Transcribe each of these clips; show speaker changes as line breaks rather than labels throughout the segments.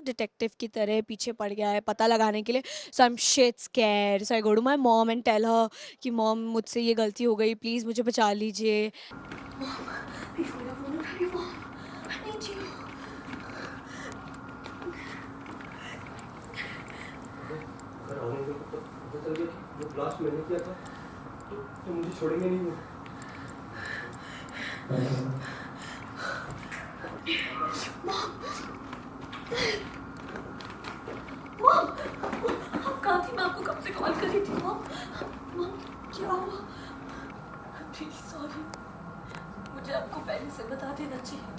Detective की तरह पीछे पड़ गया है पता लगाने के लिए। So I am shit scared, so I go to my mom and tell her कि मॉम मुझसे ये गलती हो गई, प्लीज़ मुझे बचा लीजिए।
अगर आने को पता चल गया कि वो ब्लास्ट मैंने किया था तो मुझे छोड़ेंगे नहीं वो।
मॉम, आप कहाँ थी? मैं आपको कब से कॉल कर रही थी मॉम। मॉम क्या हुआ? रियली सॉरी, मुझे आपको पहले से बता देना चाहिए।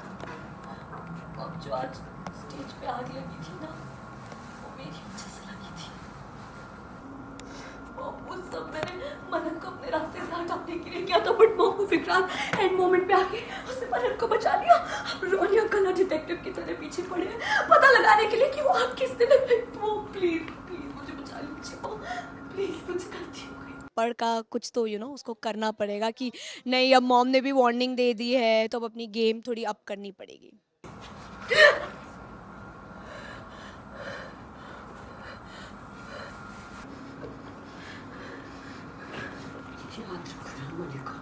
मॉम जो आज स्टेज पे आग लगी थी ना, वो मेरी वजह से लगी थी। मॉम उस सब मैंने मनन को अपने रास्ते से हटाने के लिए किया था, बट मॉम को विक्रांत एंड मोमेंट पे आके उसने मनन को बचा लिया। अब रोनी अंकल डिटेक्टिव की तरह पीछे पड़े हैं पता लगाने के लिए कि वो आग किसने लगाई। मॉम प्लीज प्लीज मुझे बचा लीजिए मॉम, प्लीज मुझे गलती हो गई।
पर का कुछ तो उसको करना पड़ेगा कि नहीं, अब मॉम ने भी वार्निंग दे दी है तो अब अपनी गेम थोड़ी अप करनी पड़ेगी।
याद रखना मलिका,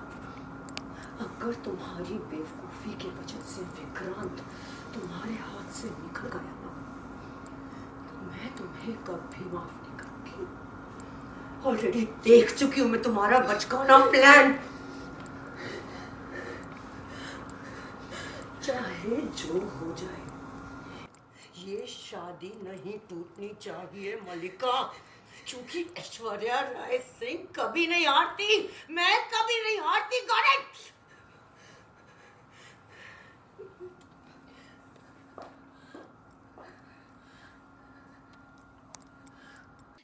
अगर तुम्हारी बेवकूफ़ी की वजह से विक्रांत तुम्हारे हाथ से निकल गया ना, तो मैं तुम्हें कभी माफ नहीं करूंगी। ऑलरेडी देख चुकी हूं मैं तुम्हारा बचकाना प्लान। चाहे जो हो जाए, ये शादी नहीं टूटनी चाहिए मलिका, क्योंकि ऐश्वर्या राय सिंह कभी नहीं हारती, मैं कभी नहीं हारती। Got it?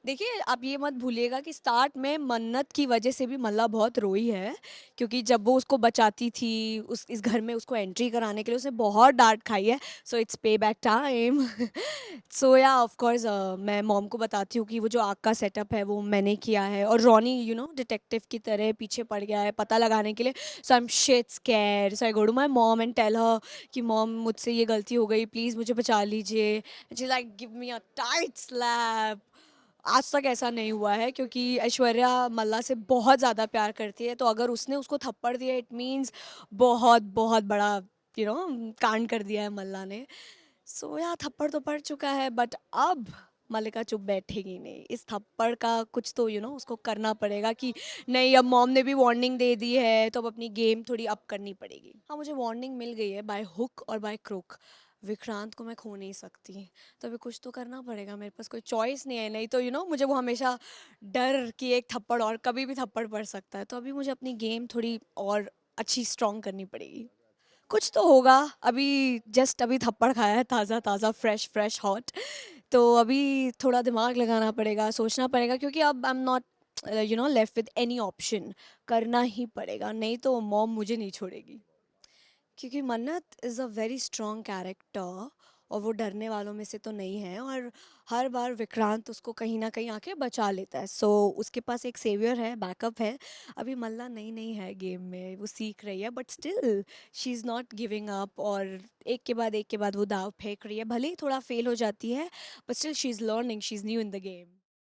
देखिए, आप ये मत भूलिएगा कि स्टार्ट में मन्नत की वजह से भी मल्ला बहुत रोई है, क्योंकि जब वो उसको बचाती थी इस घर में उसको एंट्री कराने के लिए उसने बहुत डांट खाई है। सो इट्स पे बैक टाइम। सो या ऑफ कोर्स मैं मॉम को बताती हूँ कि वो जो आग का सेटअप है वो मैंने किया है, और रॉनी डिटेक्टिव की तरह पीछे पड़ गया है पता लगाने के लिए। So I am shit scared, so I go to my mom and tell her कि मॉम मुझसे ये गलती हो गई, प्लीज़ मुझे बचा लीजिए। She like give me a tight slap. आज तक ऐसा नहीं हुआ है, क्योंकि ऐश्वर्या मल्ला से बहुत ज़्यादा प्यार करती है, तो अगर उसने उसको थप्पड़ दिया इट मीन्स बहुत बहुत बड़ा कांड कर दिया है मल्ला ने। सो या थप्पड़ तो पड़ चुका है, बट अब मल्लिका चुप बैठेगी नहीं। इस थप्पड़ का कुछ तो उसको करना पड़ेगा कि नहीं, अब मॉम ने भी वार्निंग दे दी है तो अब अपनी गेम थोड़ी अप करनी पड़ेगी। हाँ, मुझे वार्निंग मिल गई है बाय हुक और बाय क्रुक। विक्रांत को मैं खो नहीं सकती, तो अभी कुछ तो करना पड़ेगा, मेरे पास कोई चॉइस नहीं है। नहीं तो मुझे वो हमेशा डर कि एक थप्पड़ और कभी भी थप्पड़ पड़ सकता है, तो अभी मुझे अपनी गेम थोड़ी और अच्छी स्ट्रॉन्ग करनी पड़ेगी। कुछ तो होगा। अभी जस्ट अभी थप्पड़ खाया है, ताज़ा ताज़ा फ्रेश फ्रेश हॉट। तो अभी थोड़ा दिमाग लगाना पड़ेगा, सोचना पड़ेगा, क्योंकि अब I am not left with any option. करना ही पड़ेगा, नहीं तो मॉम मुझे नहीं छोड़ेगी, क्योंकि मन्नत is a very strong character और वो डरने वालों में से तो नहीं है, और हर बार विक्रांत उसको कहीं ना कहीं आके बचा लेता है। सो उसके पास एक सेवियर है, बैकअप है। अभी मल्ला नई नई है गेम में, वो सीख रही है, but still she is not giving up, और एक के बाद वो दाव फेंक रही है। भले ही थोड़ा फेल हो जाती है, but still she is learning, she is new in the game.